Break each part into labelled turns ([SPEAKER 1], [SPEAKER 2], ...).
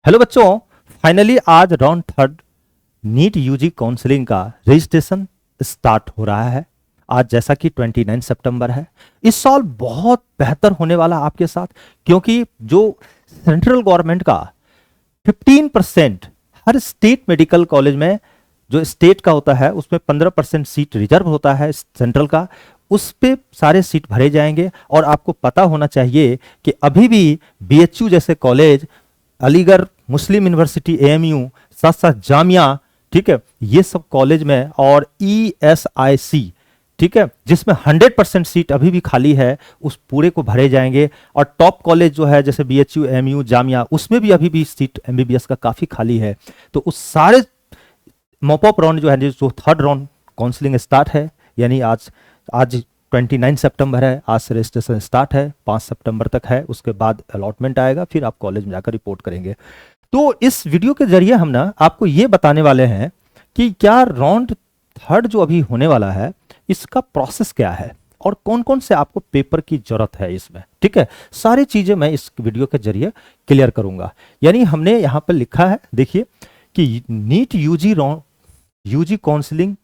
[SPEAKER 1] Hello बच्चों, finally आज round third NEET UG counselling का रजिस्ट्रेशन स्टार्ट हो रहा है। आज जैसा कि 29 सितंबर है। इस साल बहुत बेहतर होने वाला आपके साथ, क्योंकि जो सेंट्रल गवर्नमेंट का 15% हर स्टेट मेडिकल कॉलेज में जो स्टेट का होता है उसमें 15% सीट रिजर्व होता है सेंट्रल का, उस पे सारे सीट भरे जाएंगे। और आपको पता होना चाहिए कि अभी भी बीएचयू जैसे कॉलेज, अलीगढ़ मुस्लिम यूनिवर्सिटी एएमयू, साथ साथ जामिया, ठीक है, ये सब कॉलेज में और ईएसआईसी, ठीक है, जिसमें 100% सीट अभी भी खाली है, उस पूरे को भरे जाएंगे। और टॉप कॉलेज जो है जैसे बीएचयू एएमयू जामिया, उसमें भी अभी भी सीट एमबीबीएस का काफी खाली है। तो उस सारे मॉपअप राउंड जो है, जो थर्ड राउंड काउंसलिंग स्टार्ट है, यानी आज आज 29 सितंबर है, आज से रजिस्ट्रेशन स्टार्ट है, 5 सितंबर तक है। उसके बाद अलॉटमेंट आएगा, फिर आप कॉलेज में जाकर रिपोर्ट करेंगे। तो इस वीडियो के जरिए हम ना आपको ये बताने वाले हैं कि क्या राउंड थर्ड जो अभी होने वाला है इसका प्रोसेस क्या है और कौन कौन से आपको पेपर की जरूरत है इसमें, ठीक है। सारी चीजें मैं इस वीडियो के जरिए क्लियर करूंगा। यानी हमने यहां पर लिखा है, देखिए, कि नीट यूजी काउंसलिंग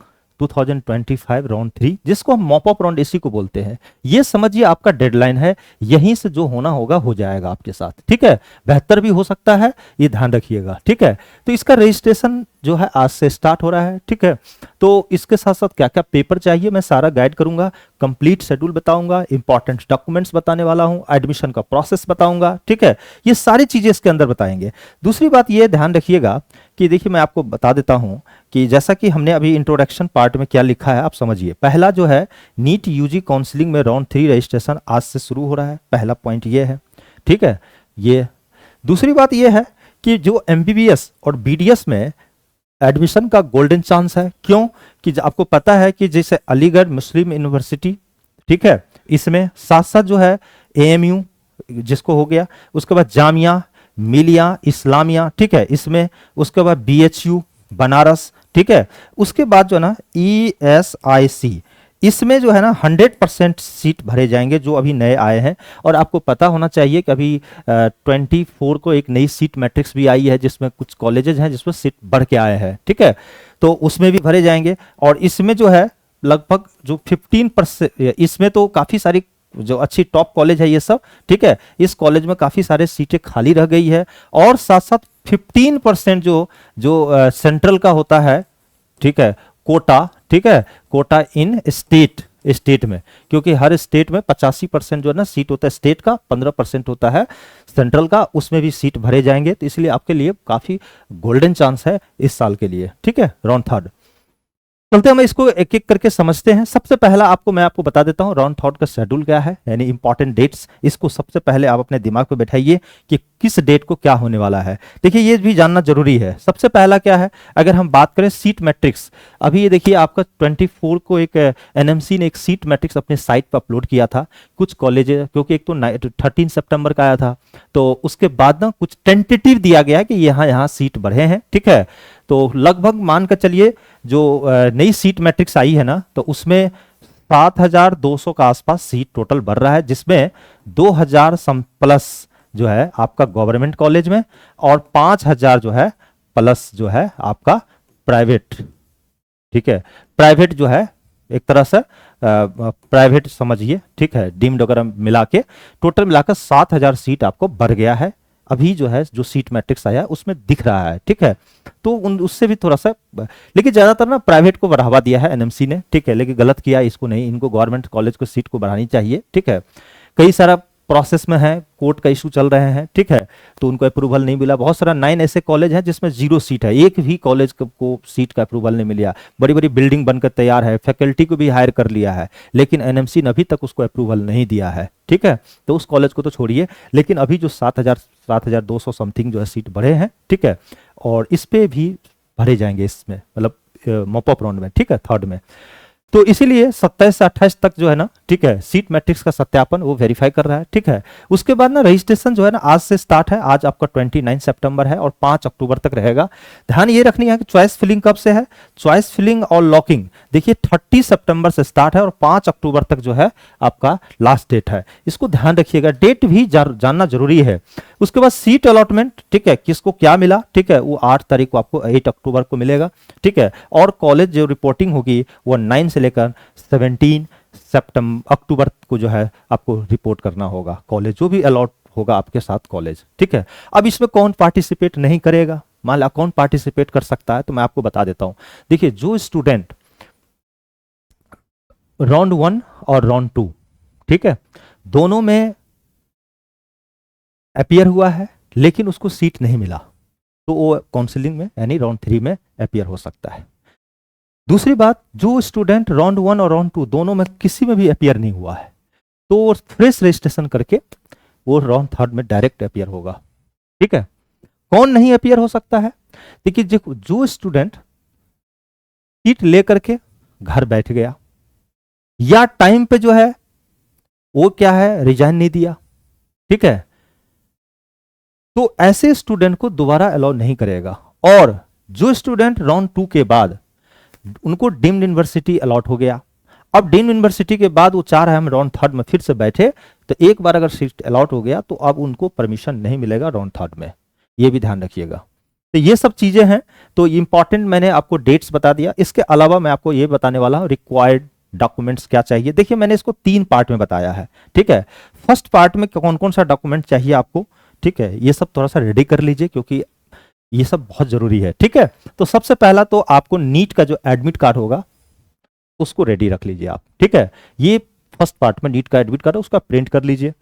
[SPEAKER 1] 2025 राउंड 3, जिसको हम मॉपअप राउंड इसी को बोलते हैं। ये समझिए आपका डेडलाइन है, यहीं से जो होना होगा हो जाएगा आपके साथ, ठीक है। बेहतर भी हो सकता है, ये ध्यान रखिएगा, ठीक है। तो इसका रजिस्ट्रेशन जो है आज से स्टार्ट हो रहा है, ठीक है। तो इसके साथ साथ क्या क्या पेपर चाहिए मैं सारा गाइड करूंगा, कंप्लीट शेड्यूल बताऊंगा, इंपॉर्टेंट डॉक्यूमेंट्स बताने वाला हूं, एडमिशन का प्रोसेस बताऊंगा, ठीक है। ये सारी चीजें इसके अंदर बताएंगे। दूसरी बात ये ध्यान रखिएगा कि देखिए, मैं आपको बता देता हूं कि जैसा कि हमने अभी इंट्रोडक्शन पार्ट में क्या लिखा है आप समझिए। पहला जो है, नीट यूजी काउंसलिंग में राउंड 3 रजिस्ट्रेशन आज से शुरू हो रहा है, पहला पॉइंट ये है, ठीक है। ये दूसरी बात ये है कि जो एमबीबीएस और बीडीएस में एडमिशन का गोल्डन चांस है। क्यों? कि आपको पता है कि जैसे अलीगढ़ मुस्लिम यूनिवर्सिटी, ठीक है, इसमें साथ साथ जो है एएमयू जिसको हो गया, उसके बाद जामिया मिलिया इस्लामिया, ठीक है, इसमें, उसके बाद बीएचयू बनारस, ठीक है, उसके बाद जो है ना ईएसआईसी, इसमें जो है ना 100% सीट भरे जाएंगे जो अभी नए आए हैं। और आपको पता होना चाहिए कि अभी 24 को एक नई सीट मैट्रिक्स भी आई है, जिसमें कुछ कॉलेजेस हैं जिसमें सीट बढ़ के आए हैं, ठीक है। तो उसमें भी भरे जाएंगे। और इसमें जो है लगभग जो 15%, इसमें तो काफ़ी सारी जो अच्छी टॉप कॉलेज है ये सब, ठीक है, इस कॉलेज में काफ़ी सारे सीटें खाली रह गई है। और साथ साथ 15% जो जो सेंट्रल का होता है, ठीक है, कोटा, ठीक है, कोटा इन स्टेट में, क्योंकि हर स्टेट में 85% जो है ना सीट होता है स्टेट का, 15% होता है सेंट्रल का, उसमें भी सीट भरे जाएंगे। तो इसलिए आपके लिए काफी गोल्डन चांस है इस साल के लिए, ठीक है, राउंड थर्ड। चलते हम इसको एक एक करके समझते हैं। सबसे पहला मैं आपको बता देता हूं राउंड थर्ड का शेड्यूल क्या है, यानी इंपॉर्टेंट डेट्स। इसको सबसे पहले आप अपने दिमाग पे बैठाइए कि किस डेट को क्या होने वाला है। देखिए, ये भी जानना जरूरी है। सबसे पहला क्या है, अगर हम बात करें सीट मैट्रिक्स, अभी ये देखिए आपका 24 को एक एनएमसी ने एक सीट मैट्रिक्स अपने साइट पर अपलोड किया था। कुछ कॉलेज, क्योंकि एक तो 13 सितंबर का आया था, तो उसके बाद ना कुछ टेंटेटिव दिया गया है कि यहाँ यहाँ सीट बढ़े हैं, ठीक है। तो लगभग मान कर चलिए जो नई सीट मैट्रिक्स आई है ना, तो उसमें 7200 का आसपास सीट टोटल बढ़ रहा है, जिसमें 2000 सम प्लस जो है आपका गवर्नमेंट कॉलेज में, और 5000 जो है प्लस जो है आपका प्राइवेट, ठीक है। प्राइवेट जो है एक तरह से प्राइवेट समझिए, ठीक है, डीम्ड वगैरह मिला के टोटल मिलाकर 7000 सीट आपको बढ़ गया है। अभी जो है जो सीट मैट्रिक्स आया उसमें दिख रहा है, ठीक है। तो उससे भी थोड़ा सा, लेकिन ज्यादातर ना प्राइवेट को बढ़ावा दिया है एनएमसी ने, ठीक है, लेकिन गलत किया इसको नहीं, इनको गवर्नमेंट कॉलेज को सीट को बढ़ानी चाहिए, ठीक है। कई सारा प्रोसेस में है, कोर्ट का इशू चल रहे हैं, ठीक है, तो उनको अप्रूवल नहीं मिला। बहुत सारा 9 ऐसे कॉलेज हैं जिसमें 0 सीट है, एक भी कॉलेज को सीट का अप्रूवल नहीं मिला। बड़ी बड़ी बिल्डिंग बनकर तैयार है, फैकल्टी को भी हायर कर लिया है, लेकिन एनएमसी ने अभी तक उसको अप्रूवल नहीं दिया है, ठीक है। तो उस कॉलेज को तो छोड़िए, लेकिन अभी जो 7200 समथिंग जो है सीट बढ़े हैं, ठीक है, और इस पे भी भरे जाएंगे इसमें, मतलब मॉपअप राउंड में, ठीक है, थर्ड में। तो इसीलिए 27 से 28 तक जो है ना, ठीक है, सीट मैट्रिक्स का सत्यापन वो वेरीफाई कर रहा है, ठीक है। उसके बाद ना रजिस्ट्रेशन जो है ना आज से स्टार्ट है, आज आपका 29 सितंबर है और 5 अक्टूबर तक रहेगा। ध्यान ये रखनी है कि चॉइस फिलिंग कब से है, चॉइस फिलिंग और लॉकिंग देखिए 30 सितंबर से स्टार्ट है और 5 अक्टूबर तक जो है आपका लास्ट डेट है, इसको ध्यान रखिएगा, डेट भी जानना जरूरी है। उसके बाद सीट अलॉटमेंट, ठीक है, किसको क्या मिला, ठीक है, वो 8 तारीख को आपको 8 अक्टूबर को मिलेगा, ठीक है। और कॉलेज जो रिपोर्टिंग होगी वो 9 से लेकर 17 अक्टूबर को जो है आपको रिपोर्ट करना होगा, कॉलेज जो भी अलॉट होगा आपके साथ कॉलेज, ठीक है। अब इसमें कौन पार्टिसिपेट नहीं करेगा, मान लो कौन पार्टिसिपेट कर सकता है, तो मैं आपको बता देता हूं। देखिए जो स्टूडेंट राउंड 1 और राउंड 2, ठीक है, दोनों में अपीयर हुआ है लेकिन उसको सीट नहीं मिला, तो वो काउंसलिंग में यानी राउंड 3 में अपीयर हो सकता है। दूसरी बात, जो स्टूडेंट राउंड 1 और राउंड 2 दोनों में किसी में भी अपीयर नहीं हुआ है, तो वो फ्रेश रजिस्ट्रेशन करके वो राउंड 3 में डायरेक्ट अपीयर होगा, ठीक है। कौन नहीं अपीयर हो सकता है, देखिए जो स्टूडेंट सीट लेकर के घर बैठ गया या टाइम पे जो है वो क्या है रिजाइन नहीं दिया, ठीक है, तो ऐसे स्टूडेंट को दोबारा अलाउ नहीं करेगा। और जो स्टूडेंट राउंड 2 के बाद उनको डीम्ड यूनिवर्सिटी अलॉट हो गया, अब डीम्ड यूनिवर्सिटी के बाद वो चाह रहे हैं हम राउंड 3 में फिर से बैठे, तो एक बार अगर सीट अलॉट हो गया तो अब उनको परमिशन नहीं मिलेगा राउंड 3 में, ये भी ध्यान रखिएगा। तो ये सब चीजें हैं, तो इंपॉर्टेंट मैंने आपको डेट्स बता दिया। इसके अलावा मैं आपको ये बताने वाला हूं रिक्वायर्ड डॉक्यूमेंट्स क्या चाहिए। देखिए मैंने इसको 3 पार्ट में बताया है, ठीक है। फर्स्ट पार्ट में कौन कौन सा डॉक्यूमेंट चाहिए आपको, ठीक है, ये सब थोड़ा सा रेडी कर लीजिए क्योंकि ये सब बहुत जरूरी है, ठीक है। तो सबसे पहला तो आपको नीट का जो एडमिट कार्ड होगा उसको रेडी रख लीजिए आप, ठीक है। ये फर्स्ट पार्ट में नीट का एडमिट कार्ड है, उसका प्रिंट कर लीजिए।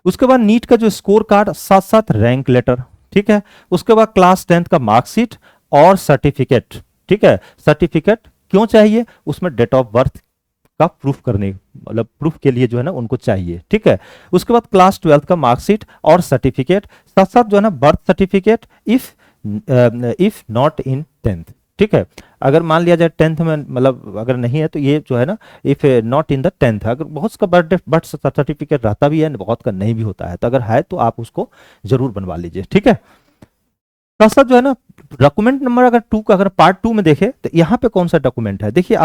[SPEAKER 1] उसके बाद नीट का जो स्कोर कार्ड, साथ साथ रैंक लेटर, ठीक है। उसके बाद क्लास 10th का मार्कशीट और सर्टिफिकेट, ठीक है। सर्टिफिकेट क्यों चाहिए, उसमें डेट ऑफ बर्थ का प्रूफ करने, मतलब प्रूफ के लिए जो है ना उनको चाहिए, ठीक है। उसके बाद क्लास 12th का मार्कशीट और सर्टिफिकेट, साथ साथ जो है ना birth certificate if not in 10th, ठीक है। अगर मान लिया जाए 10th में मतलब अगर नहीं है तो ये जो है ना if not in the 10th, अगर बहुत का बर्थ सर्टिफिकेट रहता भी है, बहुत का नहीं भी होता है, तो अगर है तो आप उसको जरूर बनवा लीजिए, ठीक है। साथ साथ जो है ना डॉक्यूमेंट नंबर अगर 2 का अगर पार्ट 2 में देखें तो यहाँ पे कौन सा डॉक्यूमेंट है, देखिए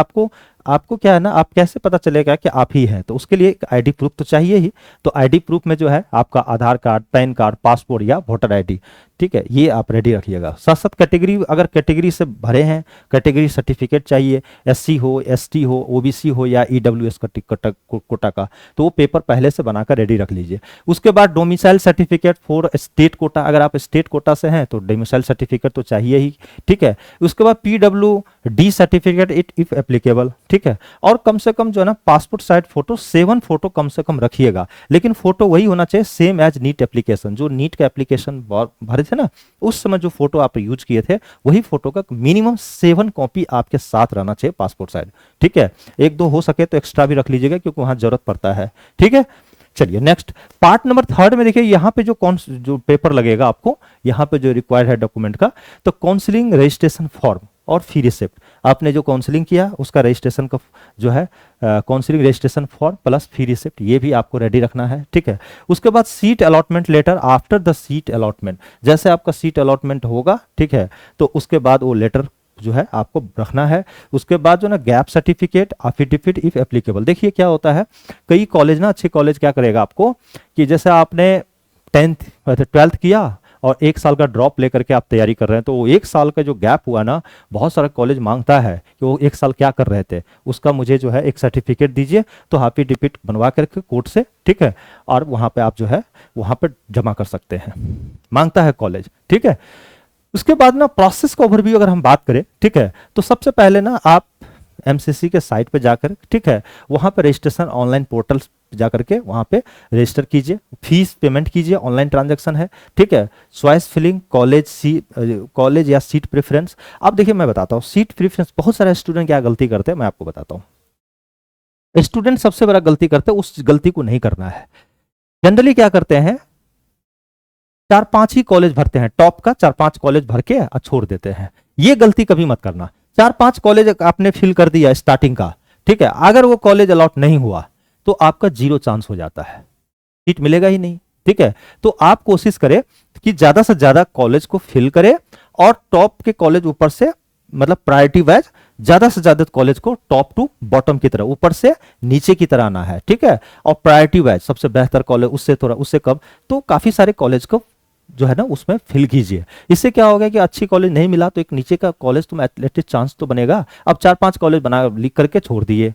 [SPEAKER 1] आपको क्या है ना, आप कैसे पता चलेगा कि आप ही हैं, तो उसके लिए एक आईडी प्रूफ तो चाहिए ही। तो आईडी प्रूफ में जो है आपका आधार कार्ड, पैन कार्ड, पासपोर्ट या वोटर आईडी, ठीक है, ये आप रेडी रखिएगा। साथ साथ कैटेगरी, अगर कैटेगरी से भरे हैं, कैटेगरी सर्टिफिकेट चाहिए, एससी हो, एसटी हो, ओबीसी हो या ईडब्ल्यूएस कोटा का, तो वो पेपर पहले से बनाकर रेडी रख लीजिए। उसके बाद domicile certificate for state quota, अगर आप स्टेट कोटा से हैं तो डोमिसाइल सर्टिफिकेट तो चाहिए ही, ठीक है। उसके बाद PWD सर्टिफिकेट इफ एप्लीकेबल, ठीक है। और कम से कम जो है ना पासपोर्ट साइज फोटो 7 फोटो कम से कम रखिएगा, लेकिन फोटो वही होना चाहिए सेम एज नीट एप्लीकेशन, जो नीट का एप्लीकेशन भरे थे ना उस समय जो फोटो आप यूज किए थे वही फोटो का मिनिमम 7 कॉपी आपके साथ रहना चाहिए पासपोर्ट साइज, ठीक है। 1-2 हो सके तो एक्स्ट्रा भी रख लीजिएगा क्योंकि वहां जरूरत पड़ता है, ठीक है। चलिए नेक्स्ट पार्ट नंबर 3 में देखिए यहाँ पे जो पेपर लगेगा आपको, यहाँ पे जो रिक्वायर्ड है डॉक्यूमेंट का, तो काउंसलिंग रजिस्ट्रेशन फॉर्म और फी रिसिप्ट, आपने जो काउंसलिंग किया उसका रजिस्ट्रेशन का जो है counselling registration form plus fee receipt, ये भी आपको रेडी रखना है, ठीक है। उसके बाद seat allotment letter after the seat allotment, जैसे आपका सीट अलॉटमेंट होगा, ठीक है, तो उसके बाद वो लेटर जो है आपको रखना है। उसके बाद जो ना gap certificate, affidavit if applicable. देखिए क्या होता है, कई कॉलेज ना, अच्छे कॉलेज क्या करेगा आपको कि जैसे आपने 12th किया और 1 साल का ड्रॉप लेकर के आप तैयारी कर रहे हैं, तो वो 1 साल का जो गैप हुआ ना, बहुत सारा कॉलेज मांगता है कि वो 1 साल क्या कर रहे थे, उसका मुझे जो है एक सर्टिफिकेट दीजिए, तो एफिडेविट बनवा करके कोर्ट से, ठीक है, और वहां पे आप जो है वहां पे जमा कर सकते हैं, मांगता है कॉलेज, ठीक है। उसके बाद ना प्रोसेस का ओवरव्यू अगर हम बात करें, ठीक है, तो सबसे पहले ना आप एमसीसी के साइट पे जाकर, ठीक है, वहां पे रजिस्ट्रेशन ऑनलाइन पोर्टल जाकर के वहां पे रजिस्टर कीजिए, फीस पेमेंट कीजिए, ऑनलाइन ट्रांजैक्शन है, ठीक है। चॉइस फिलिंग, कॉलेज या सीट प्रेफरेंस। अब देखिए मैं बताता हूँ सीट प्रेफरेंस, बहुत सारे स्टूडेंट क्या गलती करते हैं मैं आपको बताता हूँ। स्टूडेंट सबसे बड़ा गलती करते हैं, उस गलती को नहीं करना है। जनरली क्या करते हैं, 4-5 ही कॉलेज भरते हैं, टॉप का 4-5 कॉलेज भर के छोड़ देते हैं, ये गलती कभी मत करना। 4-5 कॉलेज आपने फिल कर दिया स्टार्टिंग का, ठीक है, अगर वो कॉलेज अलॉट नहीं हुआ तो आपका 0 चांस हो जाता है, सीट मिलेगा ही नहीं। ठीक है, तो आप कोशिश करें कि ज्यादा से ज्यादा कॉलेज को फिल करें और टॉप के कॉलेज ऊपर से, मतलब प्रायोरिटी वाइज ज्यादा से ज्यादा कॉलेज को टॉप टू बॉटम की तरह, ऊपर से नीचे की तरह आना है। ठीक है, और प्रायोरिटी वाइज सबसे बेहतर कॉलेज, उससे थोड़ा, उससे कम, तो काफी सारे कॉलेज को जो है ना उसमें फिल कीजिए। इससे क्या होगा कि अच्छी कॉलेज नहीं मिला तो एक नीचे का कॉलेज तुम एटलीस्ट चांस तो बनेगा। अब 4-5 कॉलेज बना लिख करके छोड़ दिए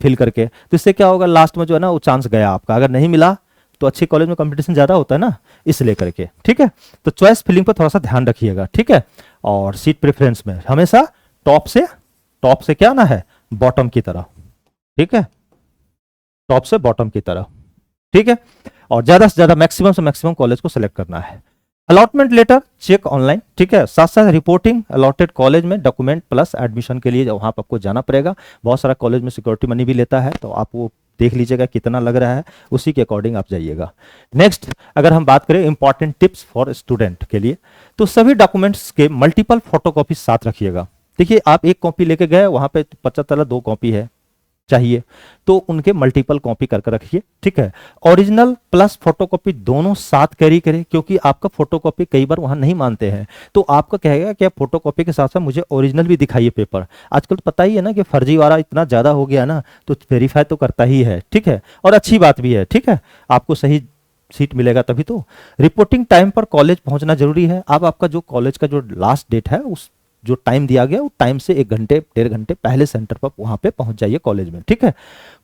[SPEAKER 1] फिल करके, तो इससे क्या होगा, लास्ट में जो है ना वो चांस गया आपका। अगर नहीं मिला तो अच्छे कॉलेज में कंपटीशन ज्यादा होता है ना, इसलिए करके। ठीक है, तो चॉइस फिलिंग पर थोड़ा सा ध्यान रखिएगा। ठीक है, और सीट प्रेफरेंस में हमेशा टॉप से क्या ना है, बॉटम की तरह। ठीक है, टॉप से बॉटम की तरह। ठीक है, और ज्यादा से ज्यादा मैक्सिमम से मैक्सिमम कॉलेज को सिलेक्ट करना है। Allotment letter check online. ठीक है, साथ साथ रिपोर्टिंग अलॉटेड कॉलेज में डॉक्यूमेंट प्लस एडमिशन के लिए वहां पर आपको जाना पड़ेगा। बहुत सारा कॉलेज में सिक्योरिटी मनी भी लेता है, तो आप वो देख लीजिएगा कितना लग रहा है, उसी के अकॉर्डिंग आप जाइएगा। नेक्स्ट, अगर हम बात करें इंपॉर्टेंट टिप्स फॉर स्टूडेंट के लिए, तो सभी डॉक्यूमेंट्स के मल्टीपल फोटोकॉपी साथ रखिएगा। देखिए, आप एक कॉपी लेके गए, वहां पे पता चला 2 कॉपी है चाहिए, तो उनके मल्टीपल कॉपी करके रखिए। ठीक है, ओरिजिनल प्लस फोटोकॉपी दोनों साथ कैरी करें, क्योंकि आपका फोटोकॉपी कई बार वहां नहीं मानते हैं, तो आपका कहेगा कि आप फोटोकॉपी के साथ साथ मुझे ओरिजिनल भी दिखाइए पेपर। आजकल तो पता ही है ना कि फर्जीवाड़ा इतना ज्यादा हो गया ना, तो वेरीफाई तो करता ही है। ठीक है, और अच्छी बात भी है। ठीक है, आपको सही सीट मिलेगा तभी तो। रिपोर्टिंग टाइम पर कॉलेज पहुंचना जरूरी है। अब आपका जो कॉलेज का जो लास्ट डेट है, उस जो टाइम दिया गया, वो टाइम से 1 घंटे 1.5 घंटे पहले सेंटर पर वहां पे पहुंच जाइए कॉलेज में। ठीक है,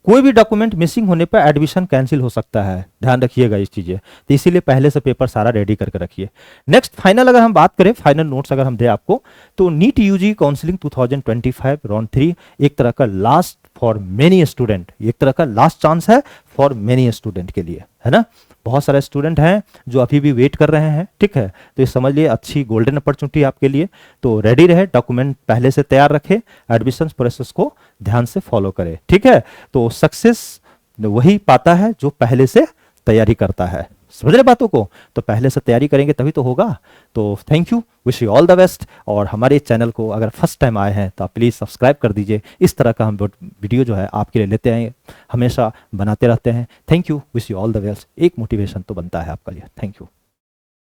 [SPEAKER 1] कोई भी डॉक्यूमेंट मिसिंग होने पर एडमिशन कैंसिल हो सकता है, ध्यान रखिएगा इस चीजें, तो इसीलिए पहले से पेपर सारा रेडी करके रखिए। नेक्स्ट, फाइनल अगर हम बात करें, फाइनल नोट्स अगर हम दे आपको, तो नीट यूजी काउंसलिंग 2025 राउंड 3 एक तरह का लास्ट फॉर मेनी स्टूडेंट, एक तरह का लास्ट चांस है फॉर मेनी स्टूडेंट के लिए, है ना। बहुत सारे स्टूडेंट हैं जो अभी भी वेट कर रहे हैं। ठीक है, तो ये समझ लिए अच्छी गोल्डन अपॉर्चुनिटी आपके लिए, तो रेडी रहे, डॉक्यूमेंट पहले से तैयार रखे, एडमिशन प्रोसेस को ध्यान से फॉलो करें। ठीक है, तो सक्सेस वही पाता है जो पहले से तैयारी करता है। समझ रहे बातों को, तो पहले से तैयारी करेंगे तभी तो होगा। तो thank you, wish you all the best. और हमारे चैनल को अगर फर्स्ट टाइम आए हैं तो आप प्लीज़ सब्सक्राइब कर दीजिए। इस तरह का हम वीडियो जो है आपके लिए लेते हैं, हमेशा बनाते रहते हैं। Thank you, wish you all the best. एक मोटिवेशन तो बनता है आपका लिए। Thank you.